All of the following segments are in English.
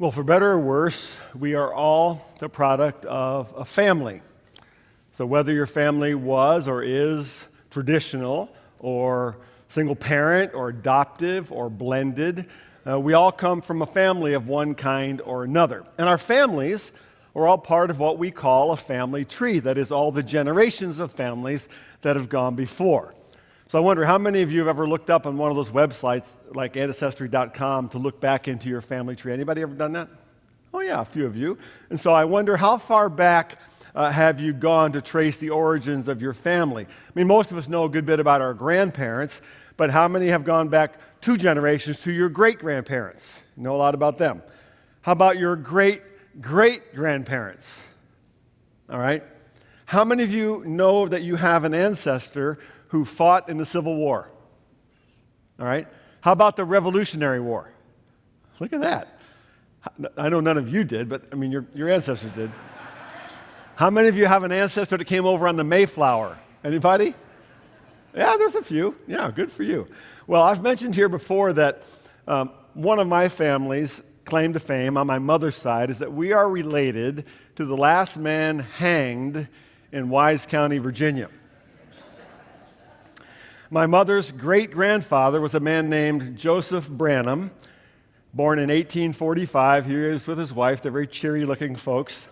Well, for better or worse, we are all the product of a family. So whether your family was or is traditional or single parent or adoptive or blended, we all come from a family of one kind or another. And our families are all part of what we call a family tree. That is, all the generations of families that have gone before. So I wonder how many of you have ever looked up on one of those websites like ancestry.com to look back into your family tree. Anybody ever done that? Oh yeah, a few of you. And so I wonder how far back have you gone to trace the origins of your family? I mean, most of us know a good bit about our grandparents, but how many have gone back 2 generations to your great-grandparents? You know a lot about them. How about your great-great-grandparents? All right. How many of you know that you have an ancestor who fought in the Civil War? All right. How about the Revolutionary War? Look at that. I know none of you did, but I mean, your ancestors did. How many of you have an ancestor that came over on the Mayflower? Anybody? Yeah, there's a few. Yeah, good for you. Well, I've mentioned here before that one of my family's claim to fame on my mother's side is that we are related to the last man hanged in Wise County, Virginia. My mother's great-grandfather was a man named Joseph Branham, born in 1845. Here he is with his wife. They're very cheery-looking folks.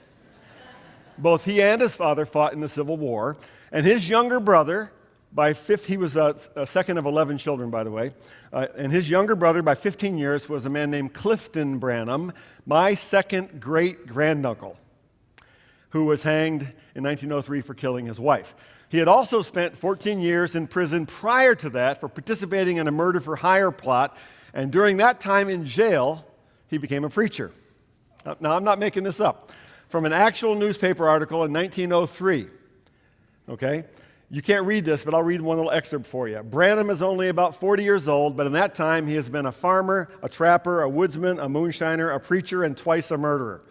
Both he and his father fought in the Civil War. And his younger brother, he was a second of 11 children, by the way, and his younger brother, by 15 years, was a man named Clifton Branham, my second great-granduncle, who was hanged in 1903 for killing his wife. He had also spent 14 years in prison prior to that for participating in a murder-for-hire plot, and during that time in jail, he became a preacher. Now, I'm not making this up. From an actual newspaper article in 1903, okay? You can't read this, but I'll read one little excerpt for you. Branham is only about 40 years old, but in that time, he has been a farmer, a trapper, a woodsman, a moonshiner, a preacher, and twice a murderer.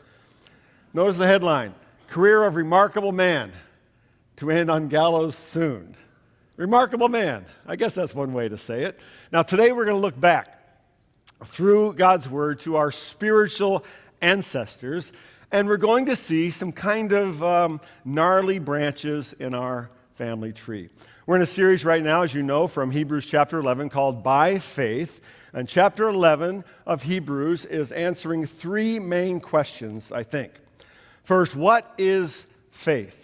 Notice the headline, Career of Remarkable Man, to end on gallows soon. Remarkable man. I guess that's one way to say it. Now, today we're going to look back through God's Word to our spiritual ancestors, and we're going to see some kind of gnarly branches in our family tree. We're in a series right now, as you know, from Hebrews chapter 11 called By Faith, and chapter 11 of Hebrews is answering 3 main questions, I think. First, what is faith?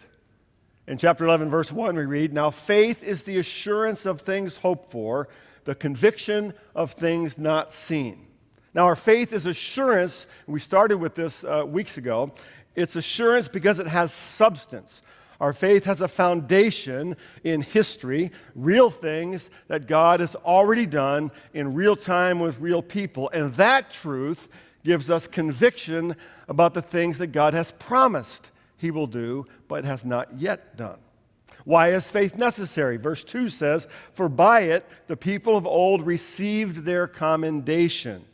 In chapter 11, verse 1, we read, Now faith is the assurance of things hoped for, the conviction of things not seen. Now our faith is assurance, and we started with this weeks ago. It's assurance because it has substance. Our faith has a foundation in history, real things that God has already done in real time with real people. And that truth gives us conviction about the things that God has promised He will do, but has not yet done. Why is faith necessary? Verse 2 says, For by it the people of old received their commendation.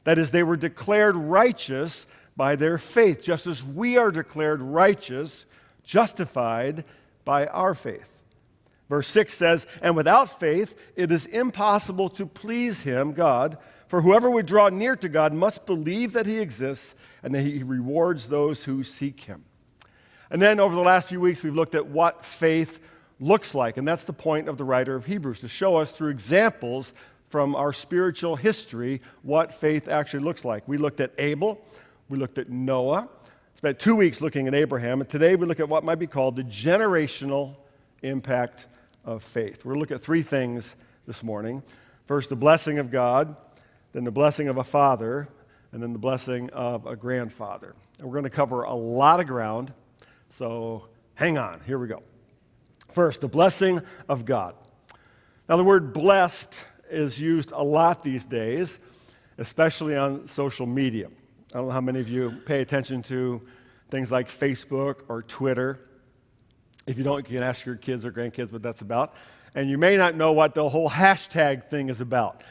That is, they were declared righteous by their faith, just as we are declared righteous, justified by our faith. Verse 6 says, And without faith it is impossible to please Him, God, for whoever would draw near to God must believe that He exists and that He rewards those who seek Him. And then over the last few weeks, we've looked at what faith looks like. And that's the point of the writer of Hebrews, to show us through examples from our spiritual history what faith actually looks like. We looked at Abel. We looked at Noah. Spent 2 weeks looking at Abraham. And today we look at what might be called the generational impact of faith. We're going to look at 3 things this morning. First, the blessing of God, then the blessing of a father, and then the blessing of a grandfather. And we're going to cover a lot of ground. So hang on, here we go. First, the blessing of God. Now, the word blessed is used a lot these days, especially on social media. I don't know how many of you pay attention to things like Facebook or Twitter. If you don't, you can ask your kids or grandkids what that's about. And you may not know what the whole hashtag thing is about.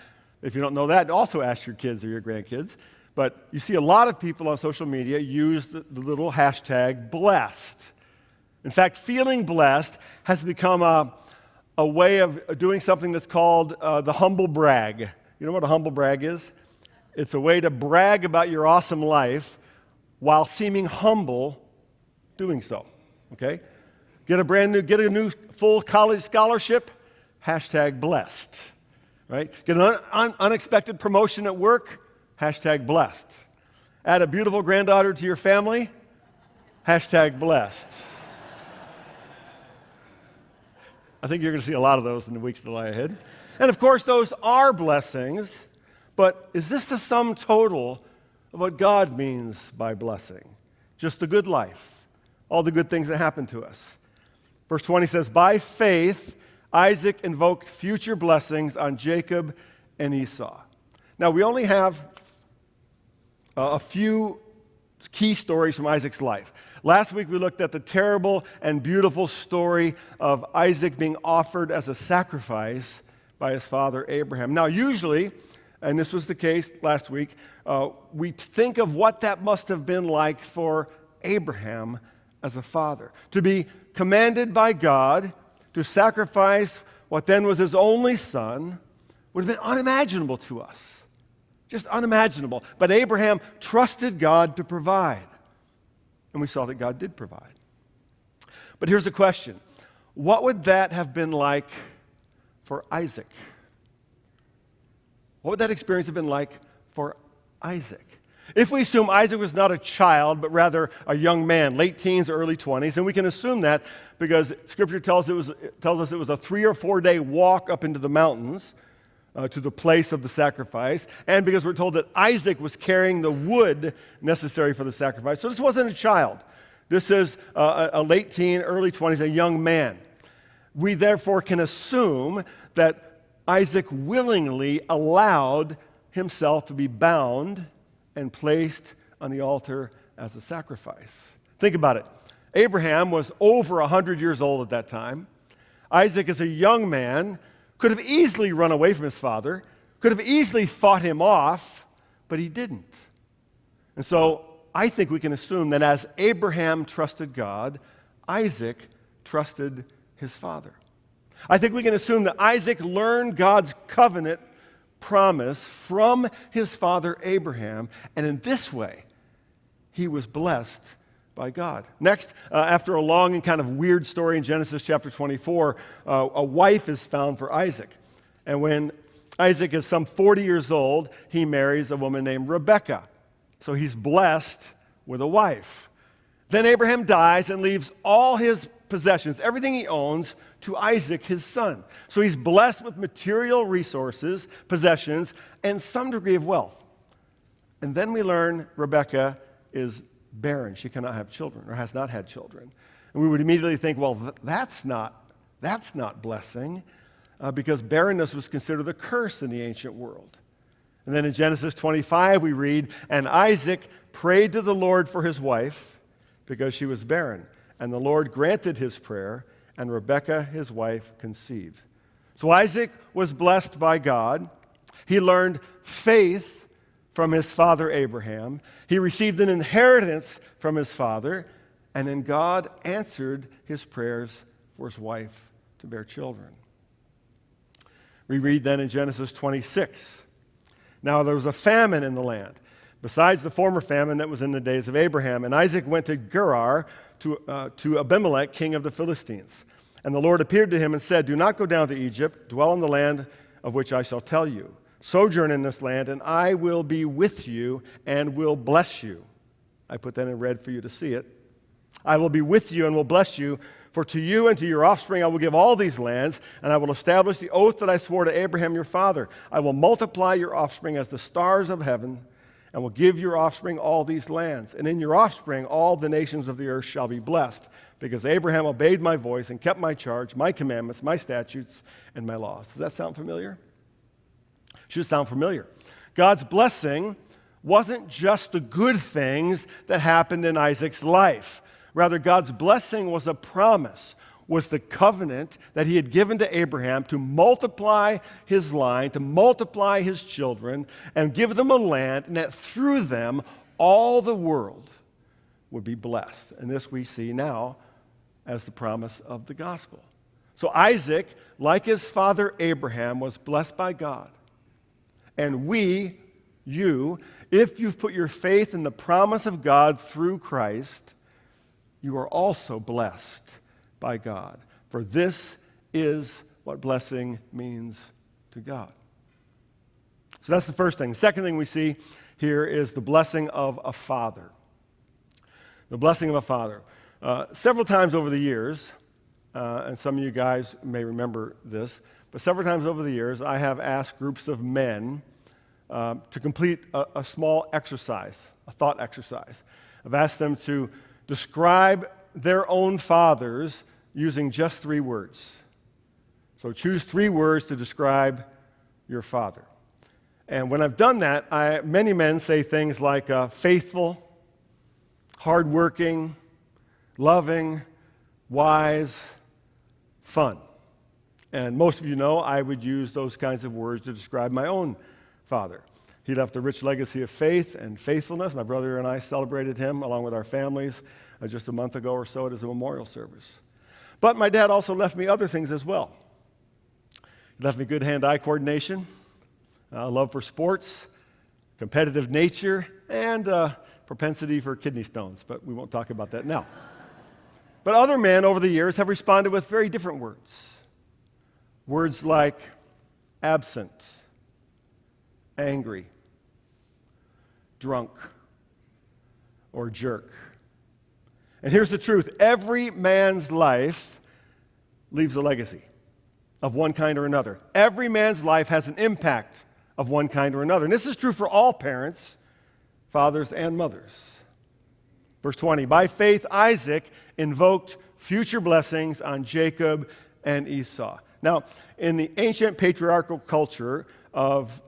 If you don't know that, also ask your kids or your grandkids. But you see a lot of people on social media use the little hashtag blessed. In fact, feeling blessed has become a way of doing something that's called the humble brag. You know what a humble brag is? It's a way to brag about your awesome life while seeming humble doing so, okay? Get a new full college scholarship, hashtag blessed, right? Get an unexpected promotion at work, hashtag blessed. Add a beautiful granddaughter to your family, hashtag blessed. I think you're going to see a lot of those in the weeks that lie ahead. And of course, those are blessings, but is this the sum total of what God means by blessing? Just the good life, all the good things that happen to us. Verse 20 says, by faith, Isaac invoked future blessings on Jacob and Esau. Now, we only have a few key stories from Isaac's life. Last week, we looked at the terrible and beautiful story of Isaac being offered as a sacrifice by his father Abraham. Now, usually, and this was the case last week, we think of what that must have been like for Abraham as a father. To be commanded by God to sacrifice what then was his only son would have been unimaginable to us. Just unimaginable. But Abraham trusted God to provide. And we saw that God did provide. But here's the question. What would that have been like for Isaac? What would that experience have been like for Isaac? If we assume Isaac was not a child, but rather a young man, late teens, early 20s, and we can assume that because Scripture tells us it was a 3 or 4 day walk up into the mountains to the place of the sacrifice, and because we're told that Isaac was carrying the wood necessary for the sacrifice. So this wasn't a child. This is a late teen, early 20s, a young man. We therefore can assume that Isaac willingly allowed himself to be bound and placed on the altar as a sacrifice. Think about it. Abraham was over 100 years old at that time. Isaac, as a young man, could have easily run away from his father, could have easily fought him off, but he didn't. And so I think we can assume that as Abraham trusted God, Isaac trusted his father. I think we can assume that Isaac learned God's covenant promise from his father Abraham, and in this way, he was blessed by God. Next, after a long and kind of weird story in Genesis chapter 24, a wife is found for Isaac. And when Isaac is some 40 years old, he marries a woman named Rebekah. So he's blessed with a wife. Then Abraham dies and leaves all his possessions, everything he owns, to Isaac, his son. So he's blessed with material resources, possessions, and some degree of wealth. And then we learn Rebekah is barren. She cannot have children, or has not had children. And we would immediately think, well, that's not blessing, because barrenness was considered a curse in the ancient world. And then in Genesis 25, we read, and Isaac prayed to the Lord for his wife because she was barren. And the Lord granted his prayer, and Rebekah, his wife, conceived. So Isaac was blessed by God. He learned faith from his father Abraham. He received an inheritance from his father, and then God answered his prayers for his wife to bear children. We read then in Genesis 26, now there was a famine in the land, besides the former famine that was in the days of Abraham, and Isaac went to Gerar to Abimelech, king of the Philistines. And the Lord appeared to him and said, do not go down to Egypt, dwell in the land of which I shall tell you. Sojourn in this land, and I will be with you and will bless you. I put that in red for you to see it. I will be with you and will bless you, for to you and to your offspring I will give all these lands, and I will establish the oath that I swore to Abraham your father. I will multiply your offspring as the stars of heaven, and will give your offspring all these lands. And in your offspring all the nations of the earth shall be blessed, because Abraham obeyed my voice and kept my charge, my commandments, my statutes, and my laws. Does that sound familiar? Should sound familiar. God's blessing wasn't just the good things that happened in Isaac's life. Rather, God's blessing was a promise, was the covenant that he had given to Abraham to multiply his line, to multiply his children, and give them a land, and that through them all the world would be blessed. And this we see now as the promise of the gospel. So Isaac, like his father Abraham, was blessed by God. And we, you, if you've put your faith in the promise of God through Christ, you are also blessed by God. For this is what blessing means to God. So that's the first thing. Second thing we see here is the blessing of a father. The blessing of a father. Several times over the years, and some of you guys may remember this, but several times over the years, I have asked groups of men to complete a small exercise, a thought exercise. I've asked them to describe their own fathers using just 3 words. So choose 3 words to describe your father. And when I've done that, many men say things like faithful, hardworking, loving, wise, fun. And most of you know I would use those kinds of words to describe my own father. He left a rich legacy of faith and faithfulness. My brother and I celebrated him along with our families just a month ago or so at his memorial service. But my dad also left me other things as well. He left me good hand-eye coordination, love for sports, competitive nature, and propensity for kidney stones, but we won't talk about that now. But other men over the years have responded with very different words. Words like absent, angry, drunk, or jerk. And here's the truth. Every man's life leaves a legacy of one kind or another. Every man's life has an impact of one kind or another. And this is true for all parents, fathers and mothers. Verse 20, by faith Isaac invoked future blessings on Jacob and Esau. Now, in the ancient patriarchal culture of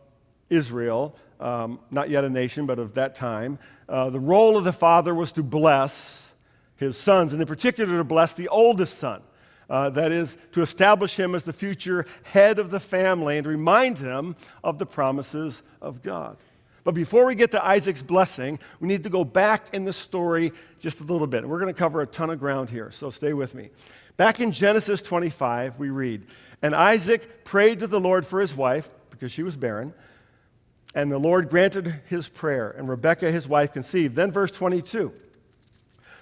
Israel, not yet a nation, but of that time, the role of the father was to bless his sons, and in particular to bless the oldest son. That is, to establish him as the future head of the family and remind him of the promises of God. But before we get to Isaac's blessing, we need to go back in the story just a little bit. We're going to cover a ton of ground here, so stay with me. Back in Genesis 25, we read, and Isaac prayed to the Lord for his wife, because she was barren, and the Lord granted his prayer, and Rebekah, his wife, conceived. Then verse 22,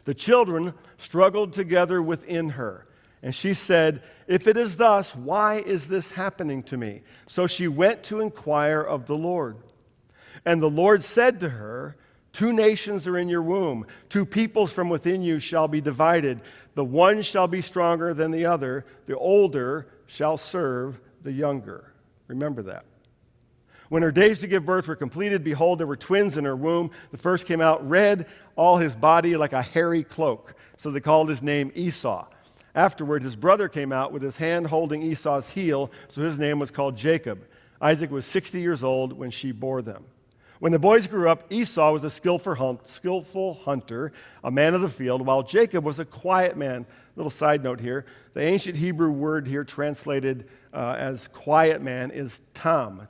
the children struggled together within her, and she said, if it is thus, why is this happening to me? So she went to inquire of the Lord. And the Lord said to her, 2 nations are in your womb, 2 peoples from within you shall be divided. The one shall be stronger than the other, the older shall serve the younger. Remember that. When her days to give birth were completed, behold, there were twins in her womb. The first came out red, all his body like a hairy cloak. So they called his name Esau. Afterward, his brother came out with his hand holding Esau's heel, so his name was called Jacob. Isaac was 60 years old when she bore them. When the boys grew up, Esau was a skillful hunter, a man of the field, while Jacob was a quiet man. Little side note here. The ancient Hebrew word here translated as quiet man is tam.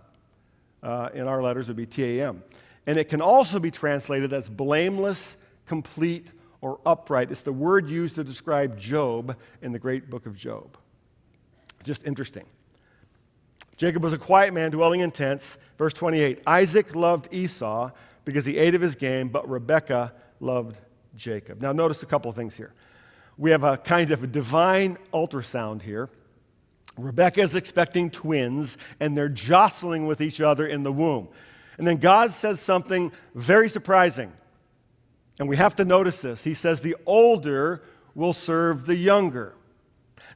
In our letters it would be T-A-M. And it can also be translated as blameless, complete, or upright. It's the word used to describe Job in the great book of Job. Just interesting. Jacob was a quiet man dwelling in tents. Verse 28, Isaac loved Esau because he ate of his game, but Rebekah loved Jacob. Now notice a couple of things here. We have a kind of a divine ultrasound here. Rebekah is expecting twins, and they're jostling with each other in the womb. And then God says something very surprising. And we have to notice this. He says the older will serve the younger.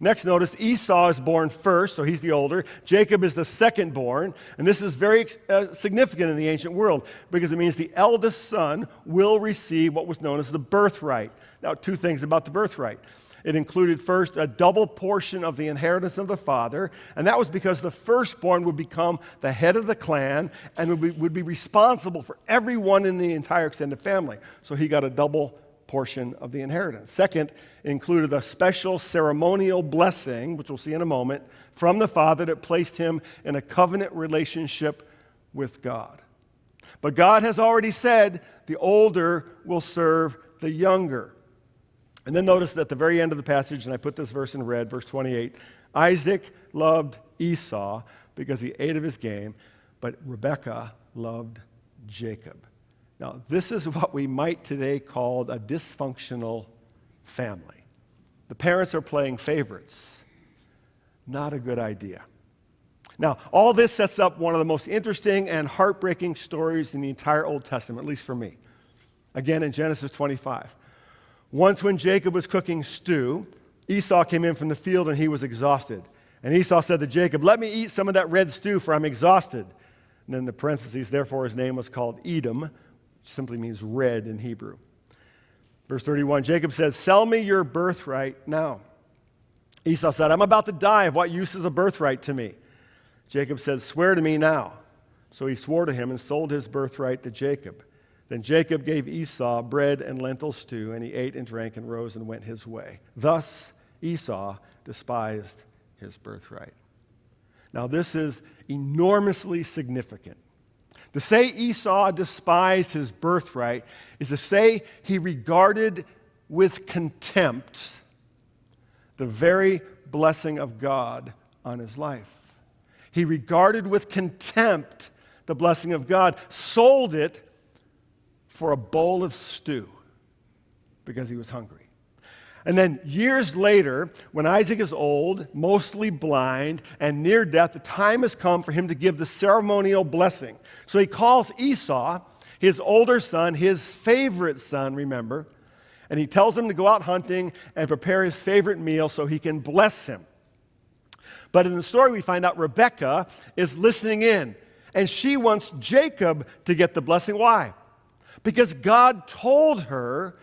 Next, notice Esau is born first, so he's the older. Jacob is the second born, and this is very significant in the ancient world because it means the eldest son will receive what was known as the birthright. Now, 2 things about the birthright. It included first a double portion of the inheritance of the father, and that was because the firstborn would become the head of the clan and would be responsible for everyone in the entire extended family. So he got a double portion of the inheritance. Second, it included a special ceremonial blessing, which we'll see in a moment, from the father that placed him in a covenant relationship with God. But God has already said the older will serve the younger. And then notice that at the very end of the passage, and I put this verse in red, verse 28, Isaac loved Esau because he ate of his game, but Rebekah loved Jacob. Now, this is what we might today call a dysfunctional family. The parents are playing favorites. Not a good idea. Now, all this sets up one of the most interesting and heartbreaking stories in the entire Old Testament, at least for me. Again, in Genesis 25. Once when Jacob was cooking stew, Esau came in from the field and he was exhausted. And Esau said to Jacob, "Let me eat some of that red stew, for I'm exhausted." And then in the parentheses, therefore his name was called Edom, which simply means red in Hebrew. Verse 31, Jacob says, "Sell me your birthright now." Esau said, "I'm about to die. Of what use is a birthright to me?" Jacob said, "Swear to me now." So he swore to him and sold his birthright to Jacob. Then Jacob gave Esau bread and lentil stew, and he ate and drank and rose and went his way. Thus Esau despised his birthright. Now this is enormously significant. To say Esau despised his birthright is to say he regarded with contempt the very blessing of God on his life. He regarded with contempt the blessing of God, sold it for a bowl of stew because he was hungry. And then years later, when Isaac is old, mostly blind, and near death, the time has come for him to give the ceremonial blessing. So he calls Esau, his older son, his favorite son, remember, and he tells him to go out hunting and prepare his favorite meal so he can bless him. But in the story, we find out Rebekah is listening in, and she wants Jacob to get the blessing. Why? Because God told her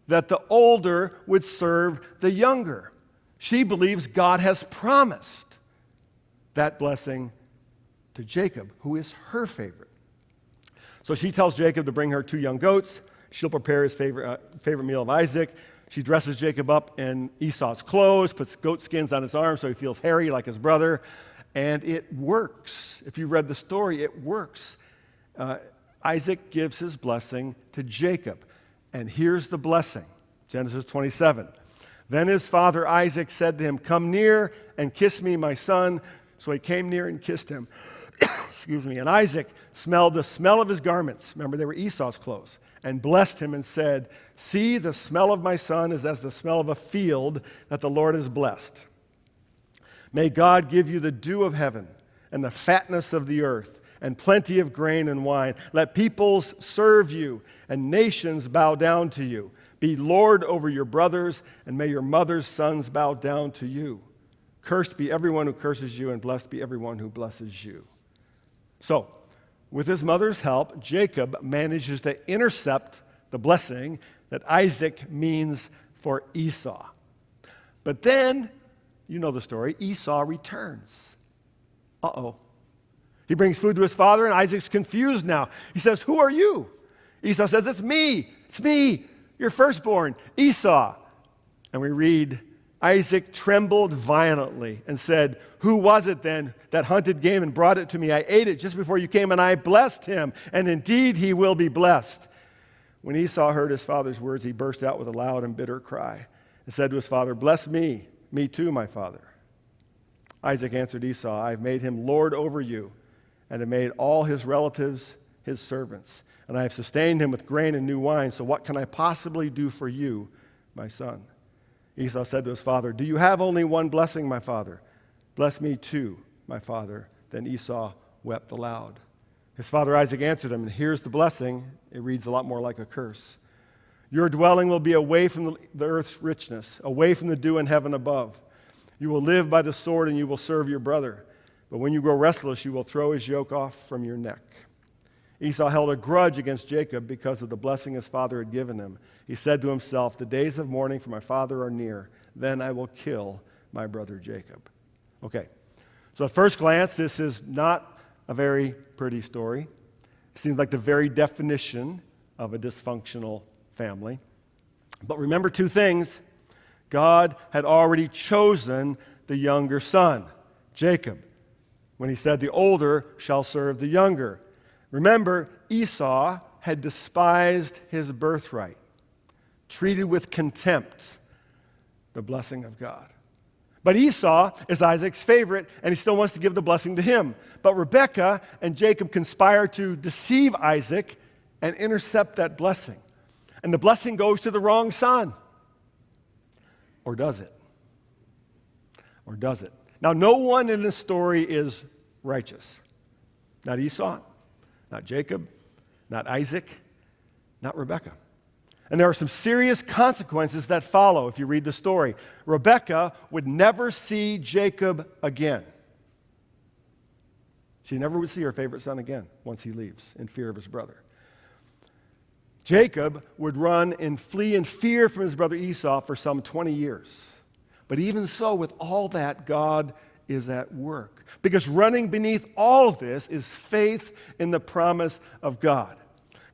that the older would serve the younger. She believes God has promised that blessing to Jacob, who is her favorite. So she tells Jacob to bring her 2 young goats. She'll prepare his favorite meal of Isaac. She dresses Jacob up in Esau's clothes, puts goat skins on his arms so he feels hairy like his brother, and it works. If you read the story, it works. Isaac gives his blessing to Jacob. And here's the blessing, Genesis 27. Then his father Isaac said to him, "Come near and kiss me, my son." So he came near and kissed him. Excuse me. And Isaac smelled the smell of his garments. Remember, they were Esau's clothes. And blessed him and said, "See, the smell of my son is as the smell of a field that the Lord has blessed. May God give you the dew of heaven and the fatness of the earth, and plenty of grain and wine. Let peoples serve you, and nations bow down to you. Be Lord over your brothers, and may your mother's sons bow down to you. Cursed be everyone who curses you, and blessed be everyone who blesses you." So, with his mother's help, Jacob manages to intercept the blessing that Isaac means for Esau. But then, you know the story, Esau returns. Uh-oh. He brings food to his father, and Isaac's confused now. He says, "Who are you?" Esau says, "It's me, your firstborn, Esau." And we read, Isaac trembled violently and said, "Who was it then that hunted game and brought it to me? I ate it just before you came, and I blessed him, and indeed he will be blessed." When Esau heard his father's words, he burst out with a loud and bitter cry and said to his father, "Bless me too, my father." Isaac answered Esau, "I have made him lord over you, and have made all his relatives his servants. And I have sustained him with grain and new wine, so what can I possibly do for you, my son?" Esau said to his father, "Do you have only one blessing, my father? Bless me too, my father." Then Esau wept aloud. His father Isaac answered him, and here's the blessing. It reads a lot more like a curse. "Your dwelling will be away from the earth's richness, away from the dew in heaven above. You will live by the sword, and you will serve your brother. But when you grow restless, you will throw his yoke off from your neck." Esau held a grudge against Jacob because of the blessing his father had given him. He said to himself, "The days of mourning for my father are near. Then I will kill my brother Jacob." Okay, so at first glance, this is not a very pretty story. It seems like the very definition of a dysfunctional family. But remember 2 things. God had already chosen the younger son, Jacob, when he said the older shall serve the younger. Remember, Esau had despised his birthright, treated with contempt the blessing of God. But Esau is Isaac's favorite, and he still wants to give the blessing to him. But Rebekah and Jacob conspire to deceive Isaac and intercept that blessing. And the blessing goes to the wrong son. Or does it? Or does it? Now, no one in this story is righteous. Not Esau, not Jacob, not Isaac, not Rebekah. And there are some serious consequences that follow if you read the story. Rebekah would never see Jacob again. She never would see her favorite son again once he leaves in fear of his brother. Jacob would run and flee in fear from his brother Esau for some 20 years. But even so, with all that, God is at work. Because running beneath all of this is faith in the promise of God.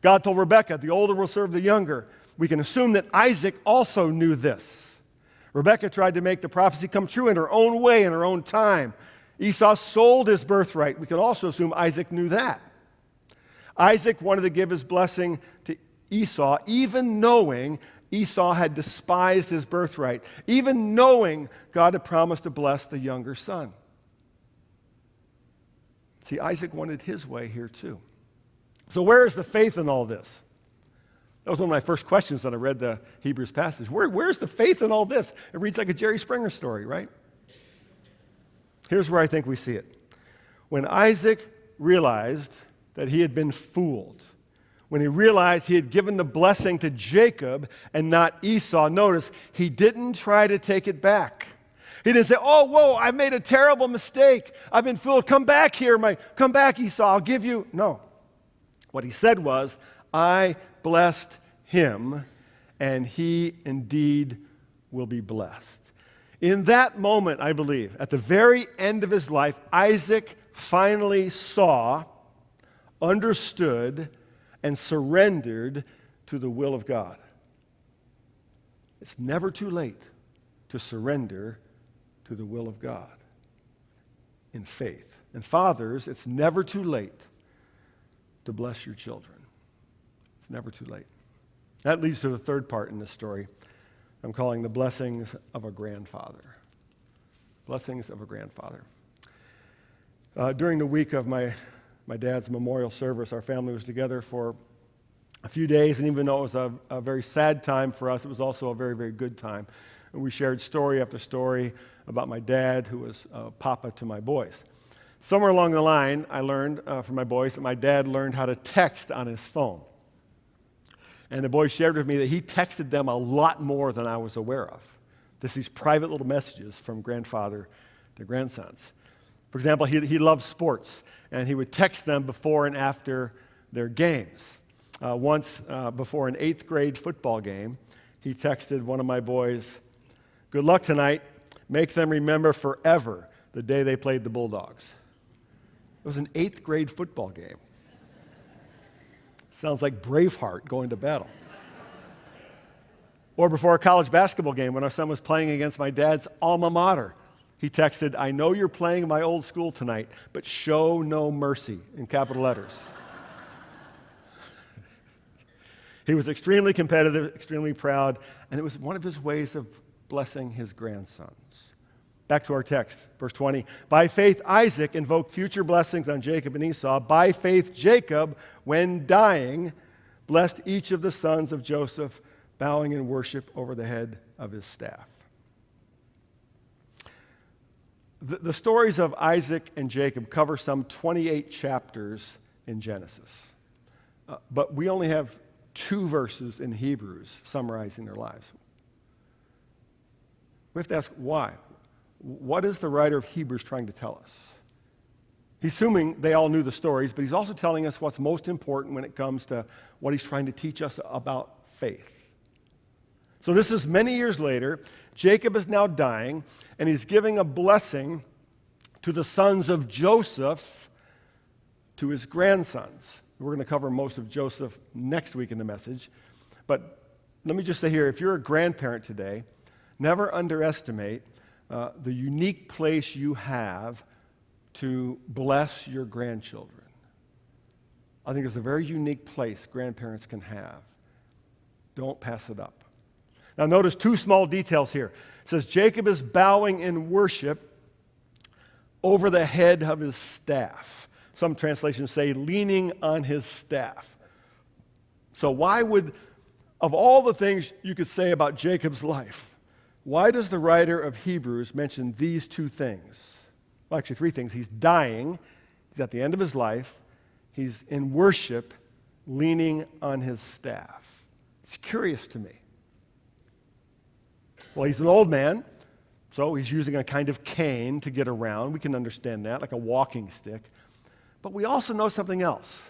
God told Rebekah, the older will serve the younger. We can assume that Isaac also knew this. Rebekah tried to make the prophecy come true in her own way, in her own time. Esau sold his birthright. We can also assume Isaac knew that. Isaac wanted to give his blessing to Esau, even knowing Esau had despised his birthright, even knowing God had promised to bless the younger son. See, Isaac wanted his way here too. So where is the faith in all this? That was one of my first questions when I read the Hebrews passage. Where's the faith in all this? It reads like a Jerry Springer story, right? Here's where I think we see it. When Isaac realized that he had been fooled, when he realized he had given the blessing to Jacob and not Esau, notice, he didn't try to take it back. He didn't say, oh, whoa, I made a terrible mistake. I've been fooled. Come back here, come back, Esau, I'll give you. No. What he said was, I blessed him, and he indeed will be blessed. In that moment, I believe, at the very end of his life, Isaac finally saw, understood, and surrendered to the will of God. It's never too late to surrender to the will of God in faith. And fathers, it's never too late to bless your children. It's never too late. That leads to the third part in this story. I'm calling the blessings of a grandfather. Blessings of a grandfather. During the week of my dad's memorial service, our family was together for a few days, and even though it was a very sad time for us, it was also a very, very good time. And we shared story after story about my dad, who was papa to my boys. Somewhere along the line, I learned from my boys that my dad learned how to text on his phone. And the boys shared with me that he texted them a lot more than I was aware of. Just these private little messages from grandfather to grandsons. For example, he loved sports, and he would text them before and after their games. Once, before an 8th grade football game, he texted one of my boys, "Good luck tonight. Make them remember forever the day they played the Bulldogs." It was an 8th grade football game. Sounds like Braveheart going to battle. Or before a college basketball game when our son was playing against my dad's alma mater, he texted, "I know you're playing my old school tonight, but show no mercy," in capital letters. He was extremely competitive, extremely proud, and it was one of his ways of blessing his grandsons. Back to our text, verse 20. By faith, Isaac invoked future blessings on Jacob and Esau. By faith, Jacob, when dying, blessed each of the sons of Joseph, bowing in worship over the head of his staff. The stories of Isaac and Jacob cover some 28 chapters in Genesis. But we only have 2 verses in Hebrews summarizing their lives. We have to ask why. What is the writer of Hebrews trying to tell us? He's assuming they all knew the stories, but he's also telling us what's most important when it comes to what he's trying to teach us about faith. So this is many years later. Jacob is now dying, and he's giving a blessing to the sons of Joseph, to his grandsons. We're going to cover most of Joseph next week in the message. But let me just say here, if you're a grandparent today, never underestimate the unique place you have to bless your grandchildren. I think it's a very unique place grandparents can have. Don't pass it up. Now notice two small details here. It says Jacob is bowing in worship over the head of his staff. Some translations say leaning on his staff. So why would, of all the things you could say about Jacob's life, why does the writer of Hebrews mention these two things? Well, actually three things. He's dying. He's at the end of his life. He's in worship, leaning on his staff. It's curious to me. Well, he's an old man, so he's using a kind of cane to get around. We can understand that, like a walking stick. But we also know something else.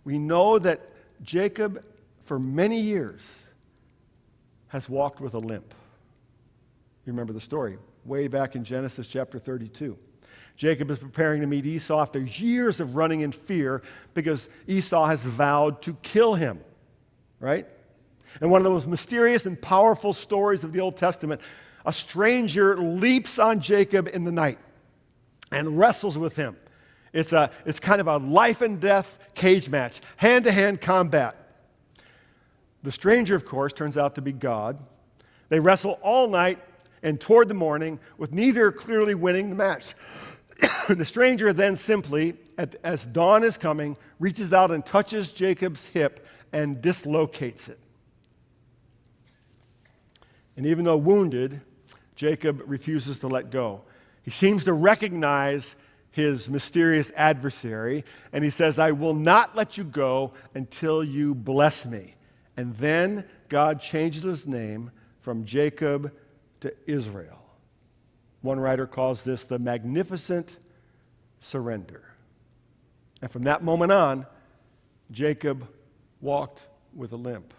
We know that Jacob, for many years, has walked with a limp. You remember the story, way back in Genesis chapter 32. Jacob is preparing to meet Esau after years of running in fear because Esau has vowed to kill him, right? And one of the most mysterious and powerful stories of the Old Testament, a stranger leaps on Jacob in the night and wrestles with him. It's kind of a life and death cage match, hand-to-hand combat. The stranger, of course, turns out to be God. They wrestle all night and toward the morning with neither clearly winning the match. The stranger then simply, as dawn is coming, reaches out and touches Jacob's hip and dislocates it. And even though wounded, Jacob refuses to let go. He seems to recognize his mysterious adversary, and he says, I will not let you go until you bless me. And then God changes his name from Jacob to Israel. One writer calls this the magnificent surrender. And from that moment on, Jacob walked with a limp,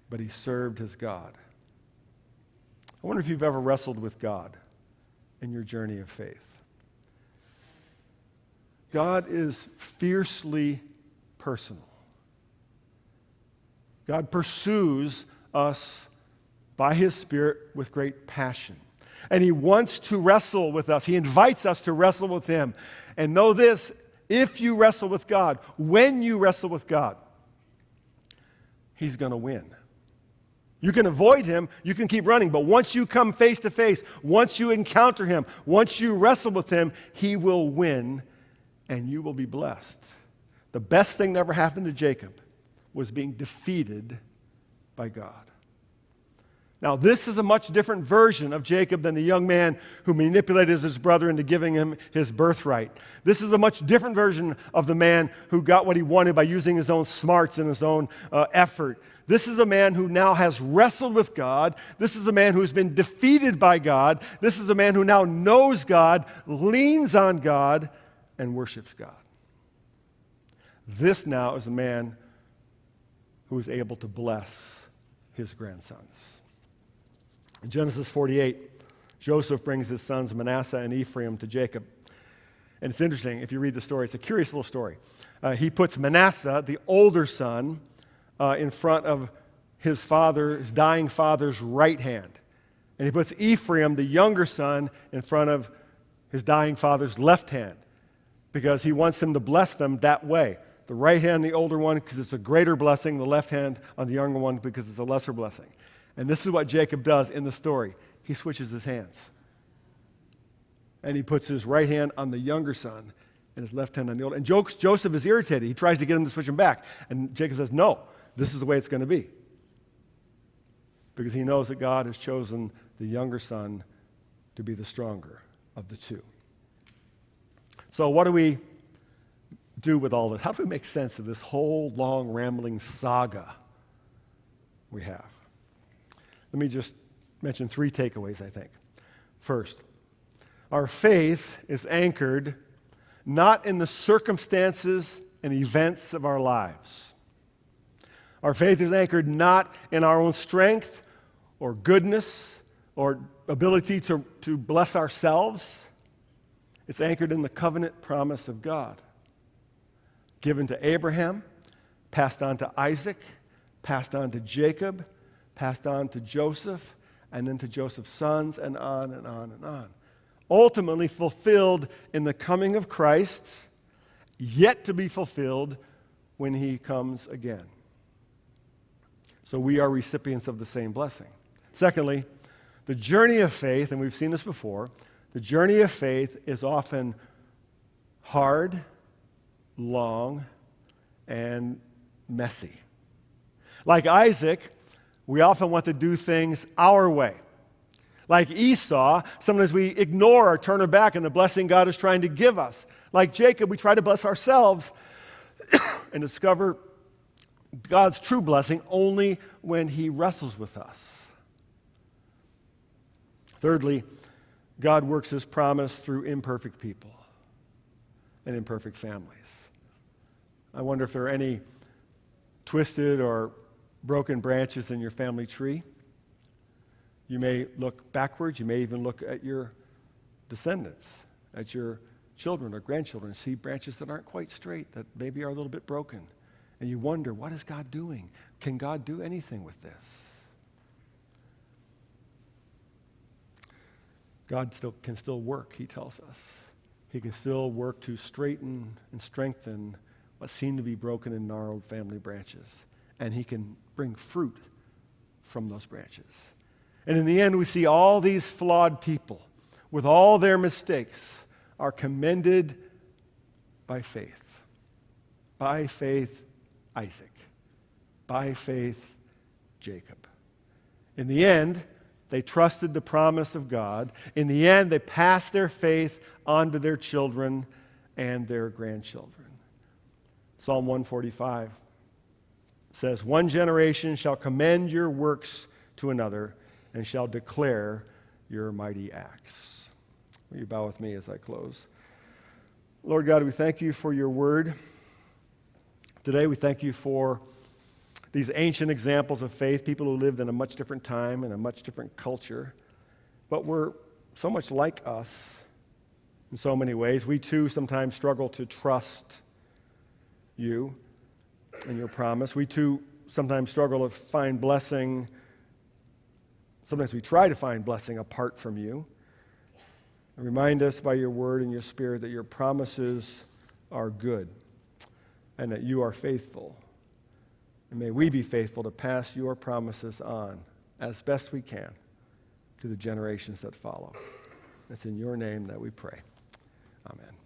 but he served his God. I wonder if you've ever wrestled with God in your journey of faith. God is fiercely personal. God pursues us by his Spirit with great passion. And he wants to wrestle with us. He invites us to wrestle with him. And know this, if you wrestle with God, when you wrestle with God, he's going to win. You can avoid him, you can keep running, but once you come face to face, once you encounter him, once you wrestle with him, he will win and you will be blessed. The best thing that ever happened to Jacob was being defeated by God. Now, this is a much different version of Jacob than the young man who manipulated his brother into giving him his birthright. This is a much different version of the man who got what he wanted by using his own smarts and his own effort. This is a man who now has wrestled with God. This is a man who's been defeated by God. This is a man who now knows God, leans on God, and worships God. This now is a man who is able to bless his grandsons. In Genesis 48, Joseph brings his sons Manasseh and Ephraim to Jacob. And it's interesting, if you read the story, it's a curious little story. He puts Manasseh, the older son, in front of his dying father's right hand. And he puts Ephraim, the younger son, in front of his dying father's left hand because he wants him to bless them that way. The right hand, the older one, because it's a greater blessing. The left hand on the younger one because it's a lesser blessing. And this is what Jacob does in the story. He switches his hands. And he puts his right hand on the younger son and his left hand on the older. And Joseph is irritated. He tries to get him to switch them back. And Jacob says, no, this is the way it's going to be. Because he knows that God has chosen the younger son to be the stronger of the two. So what do we do with all this? How do we make sense of this whole long, rambling saga we have? Let me just mention three takeaways, I think. First, our faith is anchored not in the circumstances and events of our lives. Our faith is anchored not in our own strength or goodness or ability to bless ourselves. It's anchored in the covenant promise of God, given to Abraham, passed on to Isaac, passed on to Jacob, passed on to Joseph, and then to Joseph's sons, and on and on and on. Ultimately fulfilled in the coming of Christ, yet to be fulfilled when he comes again. So we are recipients of the same blessing. Secondly, the journey of faith, and we've seen this before, the journey of faith is often hard, long, and messy. Like Isaac, we often want to do things our way. Like Esau, sometimes we ignore or turn our back on the blessing God is trying to give us. Like Jacob, we try to bless ourselves and discover God's true blessing only when he wrestles with us. Thirdly, God works his promise through imperfect people and imperfect families. I wonder if there are any twisted or broken branches in your family tree. You may look backwards. You may even look at your descendants, at your children or grandchildren, and see branches that aren't quite straight, that maybe are a little bit broken. And you wonder, what is God doing? Can God do anything with this? God can still work, he tells us. He can still work to straighten and strengthen what seem to be broken and gnarled family branches. And he can bring fruit from those branches. And in the end, we see all these flawed people, with all their mistakes, are commended by faith. By faith, Isaac. By faith, Jacob. In the end, they trusted the promise of God. In the end, they passed their faith on to their children and their grandchildren. Psalm 145 says, "One generation shall commend your works to another and shall declare your mighty acts." Will you bow with me as I close? Lord God, we thank you for your word. Today we thank you for these ancient examples of faith, people who lived in a much different time and a much different culture, but were so much like us in so many ways. We too sometimes struggle to trust you and your promise. We too sometimes struggle to find blessing. Sometimes we try to find blessing apart from you. And remind us by your word and your spirit that your promises are good and that you are faithful. And may we be faithful to pass your promises on as best we can to the generations that follow. It's in your name that we pray. Amen.